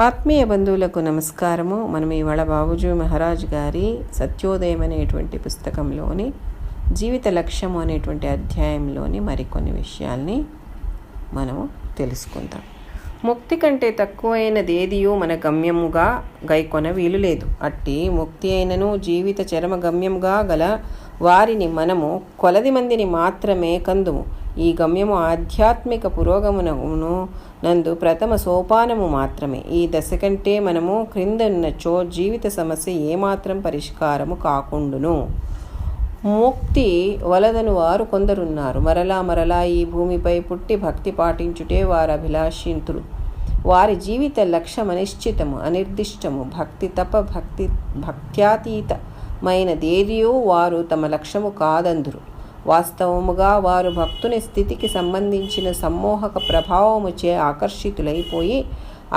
ఆత్మీయ బంధువులకు నమస్కారము. మనం ఇవాళ బాబూజీ మహారాజ్ గారి సత్యోదయం అనేటువంటి పుస్తకంలోని జీవిత లక్ష్యము అనేటువంటి అధ్యాయంలోని మరికొన్ని విషయాల్ని మనము తెలుసుకుందాం. ముక్తి కంటే తక్కువైనది ఏదియూ మన గమ్యముగా గైకొన వీలు లేదు. అట్టి ముక్తి అయినను జీవిత చరమ గమ్యముగా గల వారిని మనము కొలది మందిని మాత్రమే కందుము. ఈ గమ్యము ఆధ్యాత్మిక పురోగమనమును నందు ప్రథమ సోపానము మాత్రమే. ఈ దశ కంటే మనము క్రిందన్నచో జీవిత సమస్య ఏమాత్రం పరిష్కారము కాకుండును. ముక్తి వలదని వారు కొందరున్నారు. మరలా ఈ భూమిపై పుట్టి భక్తి పాటించుటే వారు అభిలాషింతులు. వారి జీవిత లక్ష్యం అనిశ్చితము, అనిర్దిష్టము. భక్తి తప్ప భక్త్యాతీతమైనదేదియో వారు తమ లక్ష్యము కాదందురు. వాస్తవముగా వారు భక్తుని స్థితికి సంబంధించిన సమ్మోహక ప్రభావముచే ఆకర్షితులైపోయి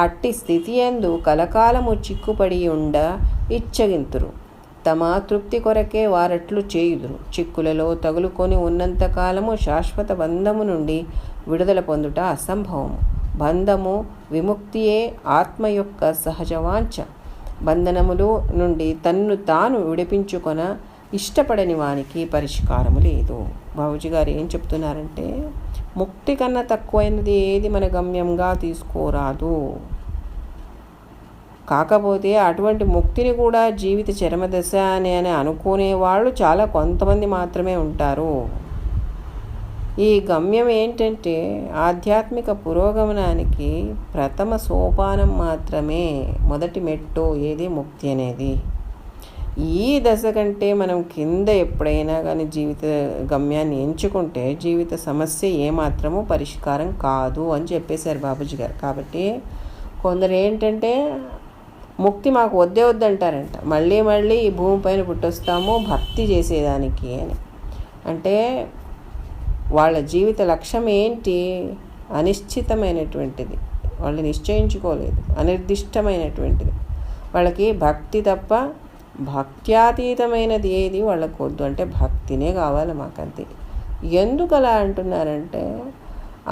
అట్టి స్థితియందు కలకాలము చిక్కుపడి ఉండ ఇచ్చగింతురు. తమ తృప్తి కొరకే వారట్లు చేయుదురు. చిక్కులలో తగులుకొని ఉన్నంతకాలము శాశ్వత బంధము నుండి విడుదల పొందుట అసంభవము. బంధము విముక్తియే ఆత్మ యొక్క సహజవాంఛ. బంధనములు నుండి తన్ను తాను విడిపించుకొన ఇష్టపడని వానికి పరిష్కారము లేదు. బాబూజీ గారు ఏం చెప్తున్నారంటే, ముక్తి కన్నా తక్కువైనది ఏది మన గమ్యంగా తీసుకోరాదు. కాకపోతే అటువంటి ముక్తిని కూడా జీవిత చరమదశ అని అనుకునే వాళ్ళు చాలా కొంతమంది మాత్రమే ఉంటారు. ఈ గమ్యం ఏంటంటే ఆధ్యాత్మిక పురోగమనానికి ప్రథమ సోపానం మాత్రమే. మొదటి మెట్టు ఏది? ముక్తి అనేది. ఈ దశ కంటే మనం కింద ఎప్పుడైనా కానీ జీవిత గమ్యాన్ని ఎంచుకుంటే జీవిత సమస్య ఏమాత్రము పరిష్కారం కాదు అని చెప్పేశారు బాబూజీ గారు. కాబట్టి కొందరు ఏంటంటే ముక్తి మాకు వద్దంటారంట. మళ్ళీ ఈ భూమిపైన పుట్టొస్తాము భక్తి చేసేదానికి అని. అంటే వాళ్ళ జీవిత లక్ష్యం ఏంటి? అనిశ్చితమైనటువంటిది. వాళ్ళు నిశ్చయించుకోలేదు. అనిర్దిష్టమైనటువంటిది. వాళ్ళకి భక్తి తప్ప భక్త్యాతీతమైనది ఏది వాళ్ళకు వద్దు. అంటే భక్తినే కావాలి మాకంతే. ఎందుకు అలా అంటున్నారంటే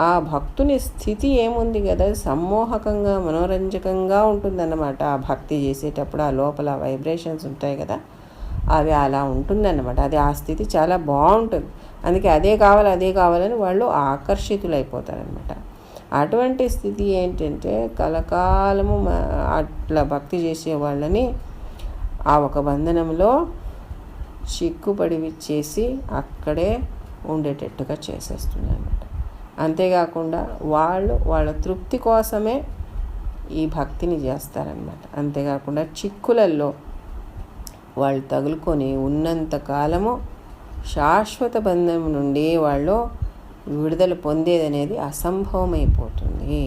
ఆ భక్తుని స్థితి ఏముంది కదా, సమ్మోహకంగా మనోరంజకంగా ఉంటుందన్నమాట. ఆ భక్తి చేసేటప్పుడు ఆ లోపల వైబ్రేషన్స్ ఉంటాయి కదా, అవి అలా ఉంటుందన్నమాట. అది ఆ స్థితి చాలా బాగుంటుంది. అందుకే అదే కావాలని వాళ్ళు ఆకర్షితులైపోతారనమాట. అటువంటి స్థితి ఏంటంటే కలకాలము అట్లా భక్తి చేసే వాళ్ళని ఆ ఒక బంధనంలో చిక్కుపడి చేసి అక్కడే ఉండేటట్టుగా చేసేస్తుంది అనమాట. అంతేకాకుండా వాళ్ళ తృప్తి కోసమే ఈ భక్తిని చేస్తారనమాట. అంతేకాకుండా చిక్కులలో వాళ్ళు తగులుకొని ఉన్నంతకాలము శాశ్వత బంధం నుండి వాళ్ళు విడుదల పొందేదనేది అసంభవమైపోతుంది.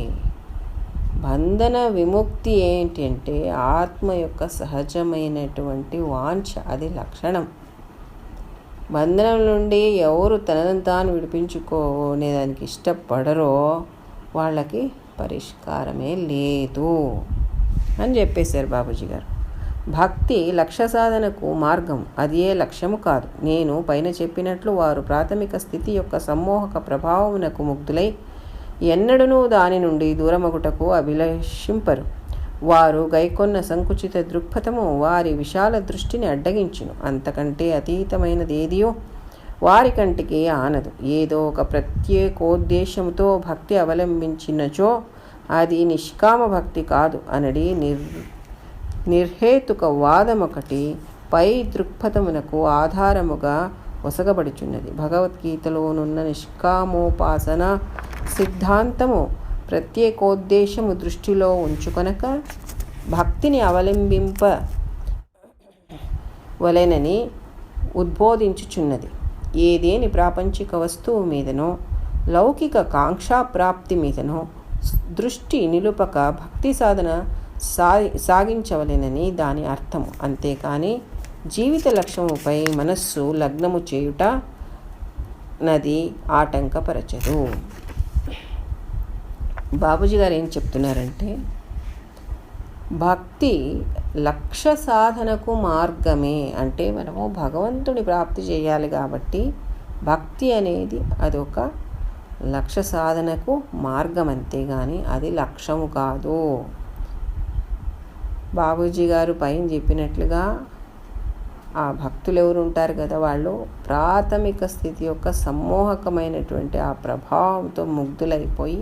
బంధన విముక్తి ఏంటంటే ఆత్మ యొక్క సహజమైనటువంటి వాంఛ, అది లక్షణం. బంధనం నుండి ఎవరు తనను తాను విడిపించుకోనేదానికి ఇష్టపడరో వాళ్ళకి పరిష్కారమే లేదు అని చెప్పేశారు బాబూజీ గారు. భక్తి లక్ష్య సాధనకు మార్గం, అది ఏ లక్ష్యము కాదు. నేను పైన చెప్పినట్లు వారు ప్రాథమిక స్థితి యొక్క సమ్మోహక ప్రభావమునకు ముగ్ధులై ఎన్నడూనూ దాని నుండి దూరమగుటకు అభిలషింపరు. వారు గైకొన్న సంకుచిత దృక్పథము వారి విశాల దృష్టిని అడ్డగించును. అంతకంటే అతీతమైనదేదియో వారి కంటికి ఆనదు. ఏదో ఒక ప్రత్యేకోద్దేశంతో భక్తి అవలంబించినచో అది నిష్కామ భక్తి కాదు అనడి నిర్హేతుక వాదమొకటి పై దృక్పథమునకు ఆధారముగా ఒసగబడుచున్నది. భగవద్గీతలోనున్న నిష్కామోపాసన సిద్ధాంతము ప్రత్యేకోద్దేశము దృష్టిలో ఉంచుకొనక భక్తిని అవలంబింపవలెనని ఉద్బోధించుచున్నది. ఏదేని ప్రాపంచిక వస్తువు మీదనో లౌకిక కాంక్షాప్రాప్తి మీదనో దృష్టి నిలుపక భక్తి సాధన సాగించవలెనని దాని అర్థము. అంతేకాని జీవిత లక్ష్యముపై మనస్సు లగ్నము చేయుట నది ఆటంకపరచదు. బాబూజీ గారు ఏం చెప్తున్నారంటే భక్తి లక్ష్య సాధనకు మార్గమే. అంటే మనము భగవంతుని ప్రాప్తి చేయాలి కాబట్టి భక్తి అనేది అదొక లక్ష్య సాధనకు మార్గం, అంతేగాని అది లక్ష్యము కాదు. బాబూజీ గారు పైన చెప్పినట్లుగా ఆ భక్తులు ఎవరు ఉంటారు కదా, వాళ్ళు ప్రాథమిక స్థితి యొక్క సమ్మోహకమైనటువంటి ఆ ప్రభావంతో ముగ్ధులైపోయి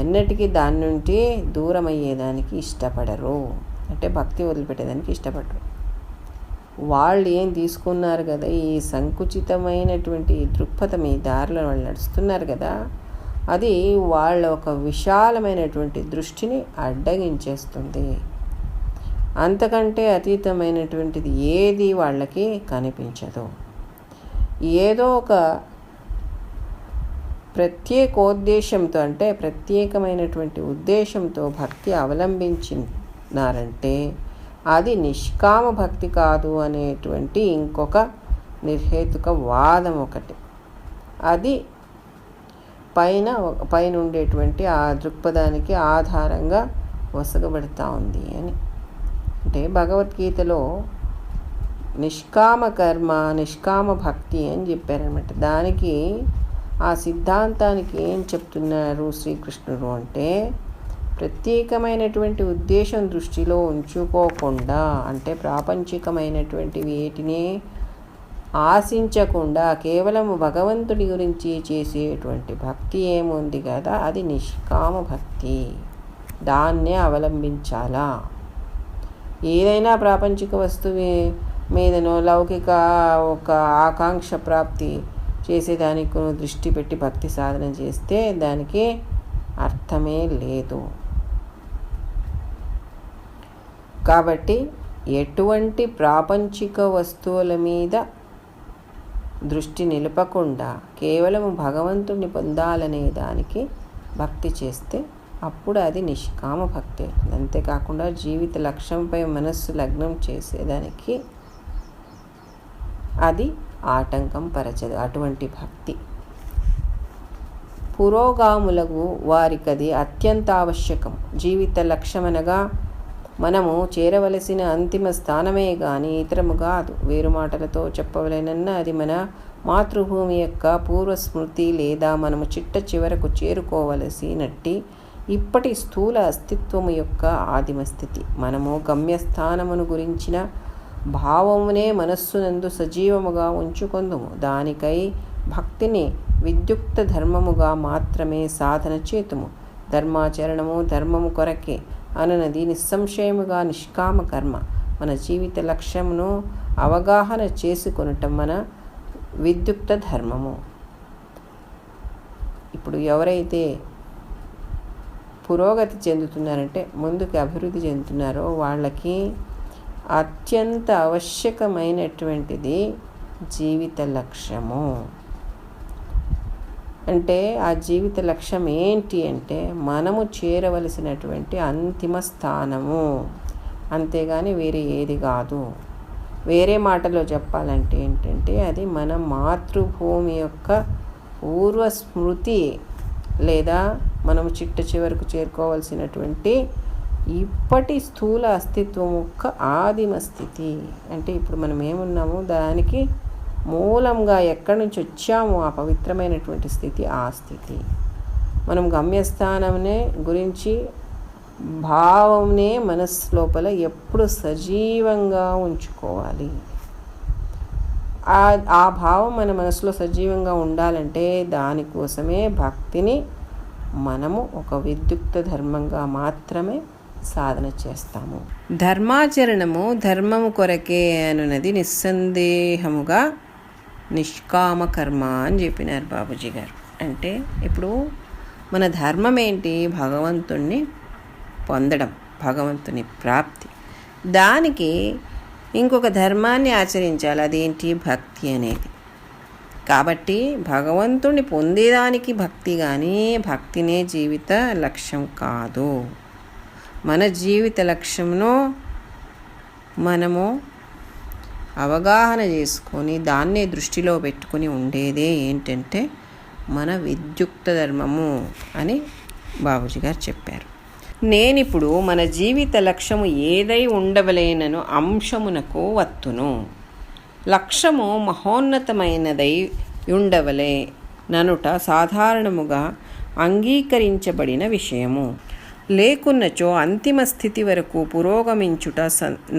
ఎన్నటికీ దాని నుండి దూరం అయ్యేదానికి ఇష్టపడరు. అంటే భక్తి వదిలిపెట్టేదానికి ఇష్టపడరు. వాళ్ళు ఏం తీసుకున్నారు కదా, ఈ సంకుచితమైనటువంటి దృక్పథం, ఈ దారిలో వాళ్ళు నడుస్తున్నారు కదా, అది వాళ్ళ ఒక విశాలమైనటువంటి దృష్టిని అడ్డగించేస్తుంది. అంతకంటే అతీతమైనటువంటిది ఏది వాళ్ళకి కనిపించదు. ఏదో ఒక ప్రత్యేకోద్దేశంతో, అంటే ప్రత్యేకమైనటువంటి ఉద్దేశంతో భక్తి అవలంబించినారంటే అది నిష్కామ భక్తి కాదు అనేటువంటి ఇంకొక నిర్హేతుక వాదం ఒకటి. అది పైన ఉండేటువంటి ఆ దృక్పథానికి ఆధారంగా వసగబడుతూ ఉంది అని. అంటే భగవద్గీతలో నిష్కామ కర్మ, నిష్కామ భక్తి అని చెప్పారనమాట. దానికి ఆ సిద్ధాంతానికి ఏం చెప్తున్నారు శ్రీకృష్ణుడు అంటే, ప్రత్యేకమైనటువంటి ఉద్దేశం దృష్టిలో ఉంచుకోకుండా, అంటే ప్రాపంచికమైనటువంటి వేటిని ఆశించకుండా కేవలం భగవంతుడి గురించి చేసేటువంటి భక్తి ఏముంది కదా, అది నిష్కామ భక్తి. దాన్నే అవలంబించాలా. ఏదైనా ప్రాపంచిక వస్తువు మీదనో లౌకిక ఒక ఆకాంక్ష ప్రాప్తి చేసేదానికి దృష్టి పెట్టి భక్తి సాధన చేస్తే దానికి అర్థమే లేదు. కాబట్టి ఎటువంటి ప్రాపంచిక వస్తువుల మీద దృష్టి నిలపకుండా కేవలం భగవంతుడిని పొందాలనే దానికి భక్తి చేస్తే అప్పుడు అది నిష్కామ భక్తి అవుతుంది. అంతేకాకుండా జీవిత లక్ష్యంపై మనస్సు లగ్నం చేసేదానికి అది ఆటంకం పరచదు. అటువంటి భక్తి పురోగాములకు వారికి అది అత్యంత ఆవశ్యకం. జీవిత లక్ష్యమనగా మనము చేరవలసిన అంతిమ స్థానమే కానీ ఇతరము కాదు. వేరు మాటలతో చెప్పవలెనన్నా అది మన మాతృభూమి యొక్క పూర్వస్మృతి లేదా మనము చిట్ట చివరకు చేరుకోవలసినట్టి ఇప్పటి స్థూల అస్తిత్వము యొక్క ఆదిమ స్థితి. మనము గమ్యస్థానమును గురించిన భావమునే మనస్సునందు సజీవముగా ఉంచుకొందుము. దానికై భక్తిని విద్యుక్త ధర్మముగా మాత్రమే సాధన చేతుము. ధర్మాచరణము ధర్మము కొరకే అనునది నిస్సంశయముగా నిష్కామ కర్మ. మన జీవిత లక్ష్యమును అవగాహన చేసుకొనటం మన విద్యుక్త ధర్మము. ఇప్పుడు ఎవరైతే పురోగతి చెందుతున్నారంటే ముందుకు అభివృద్ధి చెందుతున్నారో వాళ్ళకి అత్యంత ఆవశ్యకమైనటువంటిది జీవిత లక్ష్యము. అంటే ఆ జీవిత లక్ష్యం ఏంటి అంటే మనము చేరవలసినటువంటి అంతిమ స్థానము, అంతేగాని వేరే ఏది కాదు. వేరే మాటలో చెప్పాలంటే ఏంటంటే అది మన మాతృభూమి యొక్క పూర్వస్మృతి లేదా మనము చిట్ట చివరకు చేరుకోవాల్సినటువంటి ఇప్పటి స్థూల అస్తిత్వం యొక్క ఆదిమ స్థితి. అంటే ఇప్పుడు మనం ఏమున్నాము దానికి మూలంగా ఎక్కడి నుంచి వచ్చామో ఆ పవిత్రమైనటువంటి స్థితి, ఆ స్థితి. మనం గమ్యస్థానంనే గురించి భావంనే మనస్సు లోపల ఎప్పుడు సజీవంగా ఉంచుకోవాలి. ఆ భావం మన మనసులో సజీవంగా ఉండాలంటే దానికోసమే భక్తిని మనము ఒక విద్యుక్త ధర్మంగా మాత్రమే సాధన చేస్తాము. ధర్మాచరణము ధర్మము కొరకే అనున్నది నిస్సందేహముగా నిష్కామ కర్మ అని చెప్పినారు బాబూజీ గారు. అంటే ఇప్పుడు మన ధర్మం ఏంటి? భగవంతుణ్ణి పొందడం, భగవంతుని ప్రాప్తి. దానికి ఇంకొక ధర్మాన్ని ఆచరించాలి, అదేంటి? భక్తి అనేది. కాబట్టి భగవంతుణ్ణి పొందేదానికి భక్తి, కానీ భక్తినే జీవిత లక్ష్యం కాదు. మన జీవిత లక్ష్యంను మనము అవగాహన చేసుకొని దాన్నే దృష్టిలో పెట్టుకొని ఉండేదే ఏంటంటే మన విద్యుక్త ధర్మము అని బాబూజీ గారు చెప్పారు. నేనిప్పుడు మన జీవిత లక్ష్యము ఏదై ఉండవలేనను అంశమునకు వత్తును. లక్ష్యము మహోన్నతమైనదై ఉండవలే ననుట సాధారణముగా అంగీకరించబడిన విషయము. లేకున్నచో అంతిమ స్థితి వరకు పురోగమించుట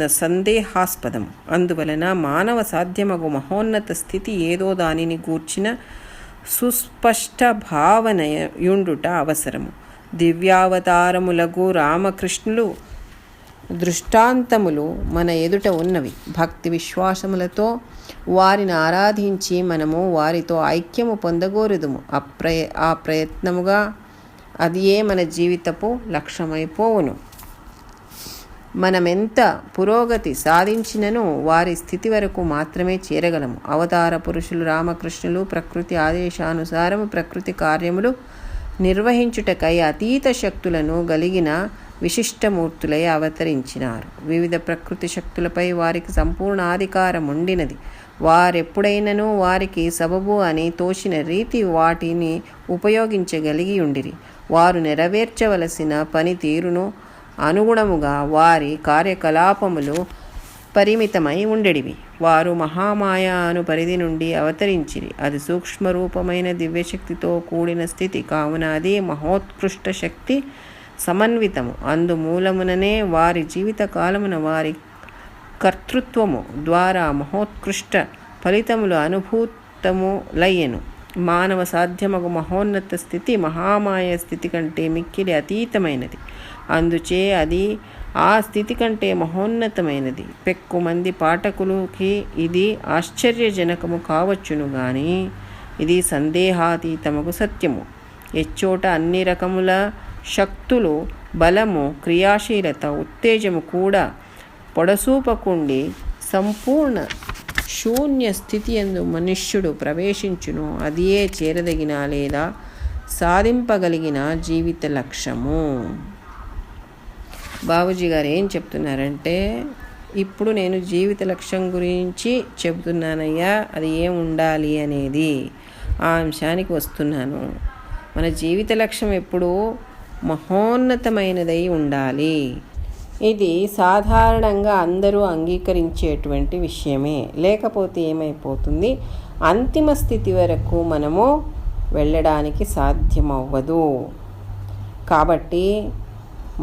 సందేహాస్పదము. అందువలన మానవ సాధ్యమగు మహోన్నత స్థితి ఏదో దానిని గూర్చిన సుస్పష్ట భావనయుండుట అవసరము. దివ్యావతారములగు రామకృష్ణులు దృష్టాంతములు మన ఎదుట ఉన్నవి. భక్తి విశ్వాసములతో వారిని ఆరాధించి మనము వారితో ఐక్యము పొందగోరుదుము. ఆ ప్రయత్నముగా అది మన జీవితపు లక్ష్యమైపోవును. మనమెంత పురోగతి సాధించినను వారి స్థితి వరకు మాత్రమే చేరగలము. అవతార పురుషులు రామకృష్ణులు ప్రకృతి ఆదేశానుసారము ప్రకృతి కార్యములు నిర్వహించుటకై అతీత శక్తులను గలిగిన విశిష్టమూర్తులై అవతరించినారు. వివిధ ప్రకృతి శక్తులపై వారికి సంపూర్ణ అధికారం ఉండినది. వారెప్పుడైనను వారికి సబబు అని తోచిన రీతి వాటిని ఉపయోగించగలిగి ఉండిరి. వారు నెరవేర్చవలసిన పనితీరును అనుగుణముగా వారి కార్యకలాపములు పరిమితమై ఉండేటివి. వారు మహామాయ అను పరిధి నుండి అవతరించిరి. అది సూక్ష్మరూపమైన దివ్యశక్తితో కూడిన స్థితి కావున అది మహోత్కృష్ట శక్తి సమన్వితము. అందుమూలముననే వారి జీవిత కాలమున వారి కర్తృత్వము ద్వారా మహోత్కృష్ట ఫలితములు అనుభూతములయ్యెను. మానవ సాధ్యమగు మహోన్నత స్థితి మహామాయ స్థితి కంటే మిక్కిలి అతీతమైనది. అందుచే అది ఆ స్థితి కంటే మహోన్నతమైనది. పెక్కుమంది పాఠకులకి ఇది ఆశ్చర్యజనకము కావచ్చును గాని ఇది సందేహాతీతమగు సత్యము. ఎచ్చోట అన్ని రకముల శక్తులు, బలము, క్రియాశీలత, ఉత్తేజము కూడా పొడసూపకుండి సంపూర్ణ శూన్య స్థితి యందు మనుష్యుడు ప్రవేశించును. అదియే చేరదగిన లేదా సాధింపగలిగిన జీవిత లక్ష్యము. బాబూజీ గారు ఏం చెప్తున్నారంటే, ఇప్పుడు నేను జీవిత లక్ష్యం గురించి చెబుతున్నానయ్యా, అది ఏం ఉండాలి అనేది ఆ అంశానికి వస్తున్నాను. మన జీవిత లక్ష్యం ఎప్పుడూ మహోన్నతమైనదై ఉండాలి. ఇది సాధారణంగా అందరూ అంగీకరించేటువంటి విషయమే. లేకపోతే ఏమైపోతుంది, అంతిమ స్థితి వరకు మనము వెళ్ళడానికి సాధ్యమవ్వదు. కాబట్టి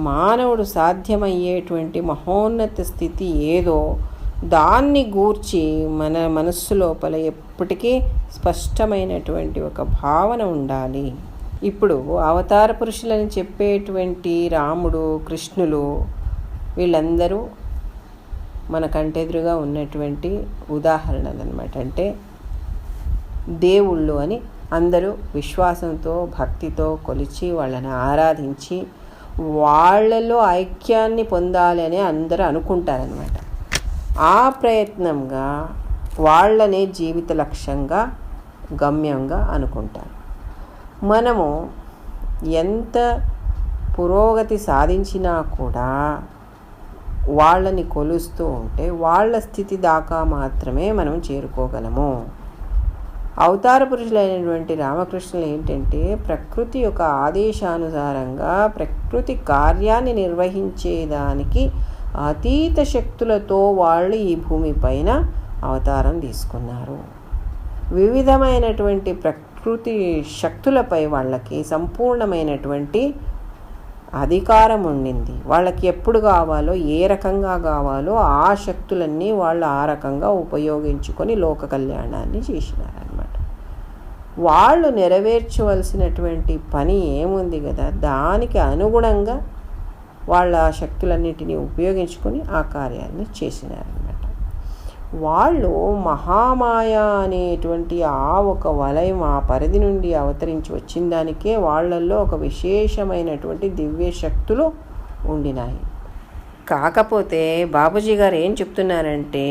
మానవుడు సాధ్యమయ్యేటువంటి మహోన్నత స్థితి ఏదో దాన్ని గూర్చి మన మనస్సు లోపల ఎప్పటికీ స్పష్టమైనటువంటి ఒక భావన ఉండాలి. ఇప్పుడు అవతార పురుషులని చెప్పేటువంటి రాముడు, కృష్ణులు, వీళ్ళందరూ మన కంటెదురుగా ఉన్నటువంటి ఉదాహరణలు అన్నమాట. అంటే దేవుళ్ళు అని అందరూ విశ్వాసంతో భక్తితో కొలిచి వాళ్ళని ఆరాధించి వాళ్ళలో ఐక్యాన్ని పొందాలి అని అందరూ అనుకుంటారనమాట. ఆ ప్రయత్నంగా వాళ్ళనే జీవిత లక్ష్యంగా గమ్యంగా అనుకుంటారు. మనము ఎంత పురోగతి సాధించినా కూడా వాళ్ళని కొలుస్తూ ఉంటే వాళ్ళ స్థితి దాకా మాత్రమే మనం చేరుకోగలము. అవతార పురుషులైనటువంటి రామకృష్ణులు ఏంటంటే ప్రకృతి యొక్క ఆదేశానుసారంగా ప్రకృతి కార్యాన్ని నిర్వహించేదానికి అతీత శక్తులతో వాళ్ళు ఈ భూమిపైన అవతారం తీసుకున్నారు. వివిధమైనటువంటి ప్రకృతి శక్తులపై వాళ్ళకి సంపూర్ణమైనటువంటి అధికారం ఉండింది. వాళ్ళకి ఎప్పుడు కావాలో, ఏ రకంగా కావాలో ఆ శక్తులన్నీ వాళ్ళు ఆ రకంగా ఉపయోగించుకొని లోక కళ్యాణాన్ని చేసినారనమాట. వాళ్ళు నెరవేర్చవలసినటువంటి పని ఏముంది కదా, దానికి అనుగుణంగా వాళ్ళ శక్తులన్నిటినీ ఉపయోగించుకొని ఆ కార్యాన్ని చేసినారనమాట. వాళ్ళు మహామాయ అనేటువంటి ఆ ఒక వలయం, ఆ పరిధి నుండి అవతరించి వచ్చిన దానికే వాళ్ళల్లో ఒక విశేషమైనటువంటి దివ్య శక్తులు ఉండినాయి. కాకపోతే బాబూజీ గారు ఏం చెప్తున్నారంటే,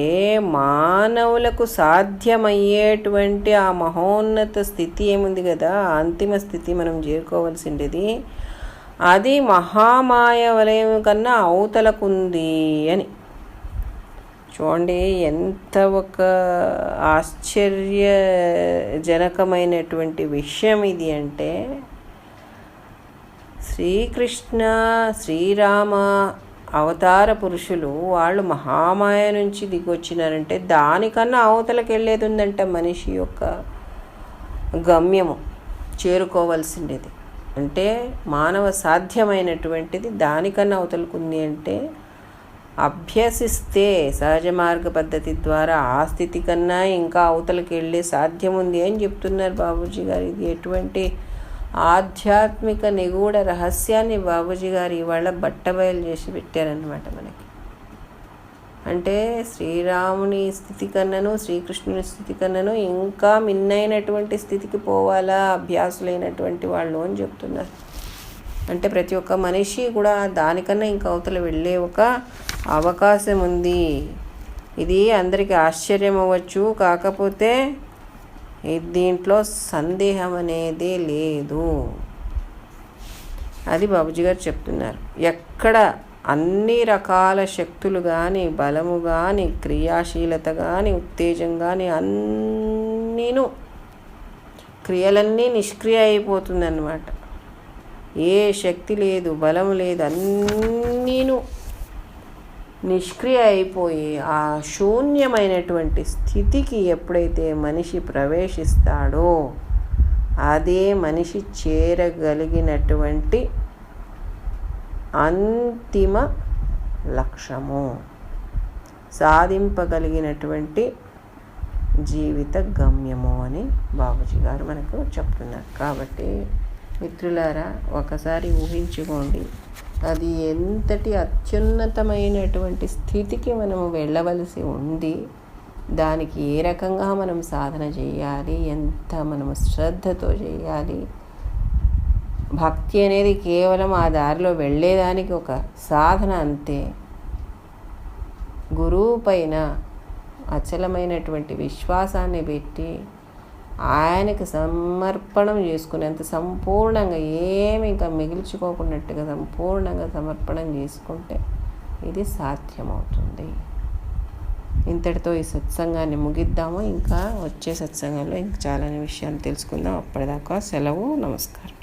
మానవులకు సాధ్యమయ్యేటువంటి ఆ మహోన్నత స్థితి ఏముంది కదా, అంతిమ స్థితి మనం చేరుకోవాల్సిండేది, అది మహామాయ వలయం కన్నా అవతలకుంది అని. చూడండి ఎంత ఒక ఆశ్చర్యజనకమైనటువంటి విషయం ఇది. అంటే శ్రీకృష్ణ, శ్రీరామ అవతార పురుషులు వాళ్ళు మహామాయ నుంచి దిగొచ్చినారంటే దానికన్నా అవతలకి వెళ్ళేది ఉందంట మనిషి యొక్క గమ్యము చేరుకోవాల్సిండేది. అంటే మానవ సాధ్యమైనటువంటిది దానికన్నా అవతలుకుంది అంటే అభ్యసిస్తే సహజ మార్గ పద్ధతి ద్వారా ఆ స్థితి కన్నా ఇంకా అవతలకి వెళ్ళే సాధ్యం ఉంది అని చెప్తున్నారు బాబూజీ గారు. ఇది ఎటువంటి ఆధ్యాత్మిక నిగూఢ రహస్యాన్ని బాబూజీ గారు ఇవాళ బట్టబయలు చేసి పెట్టారనమాట మనకి. అంటే శ్రీరాముని స్థితి కన్నను శ్రీకృష్ణుని స్థితి కన్నను ఇంకా మిన్నైనటువంటి స్థితికి పోవాలా అభ్యాసులైనటువంటి వాళ్ళు అని చెప్తున్నారు. అంటే ప్రతి ఒక్క మనిషి కూడా దానికన్నా ఇంకా అవతల వెళ్ళే ఒక అవకాశం ఉంది. ఇది అందరికీ ఆశ్చర్యం అవ్వచ్చు, కాకపోతే దీంట్లో సందేహం అనేది లేదు. అది బాబూజీ గారు చెప్తున్నారు. ఎక్కడ అన్ని రకాల శక్తులు కానీ, బలము కానీ, క్రియాశీలత కానీ, ఉత్తేజం కానీ అన్నీను క్రియలన్నీ నిష్క్రియ అయిపోతుందన్నమాట. ఏ శక్తి లేదు, బలం లేదు, అన్నీను నిష్క్రియ అయిపోయి ఆ శూన్యమైనటువంటి స్థితికి ఎప్పుడైతే మనిషి ప్రవేశిస్తాడో అదే మనిషి చేరగలిగినటువంటి అంతిమ లక్ష్యము, సాధింపగలిగినటువంటి జీవిత గమ్యము అని బాబూజీ గారు మనకు చెప్తున్నారు. కాబట్టి మిత్రులారా, ఒకసారి ఊహించుకోండి, అది ఎంతటి అత్యున్నతమైనటువంటి స్థితికి మనము వెళ్ళవలసి ఉంది, దానికి ఏ రకంగా మనం సాధన చేయాలి, ఎంత మనము శ్రద్ధతో చేయాలి. భక్తి అనేది కేవలం ఆ దారిలో వెళ్ళేదానికి ఒక సాధన అంతే. గురువు పైన అచలమైనటువంటి విశ్వాసాన్ని పెట్టి ఆయనకి సమర్పణం చేసుకునేంత సంపూర్ణంగా ఏమి ఇంకా మిగిల్చుకోకున్నట్టుగా సంపూర్ణంగా సమర్పణం చేసుకుంటే ఇది సాధ్యమవుతుంది. ఇంతటితో ఈ సత్సంగాన్ని ముగిద్దాము. ఇంకా వచ్చే సత్సంగంలో ఇంకా చాలా విషయాలు తెలుసుకుందాం. అప్పటిదాకా సెలవు. నమస్కారం.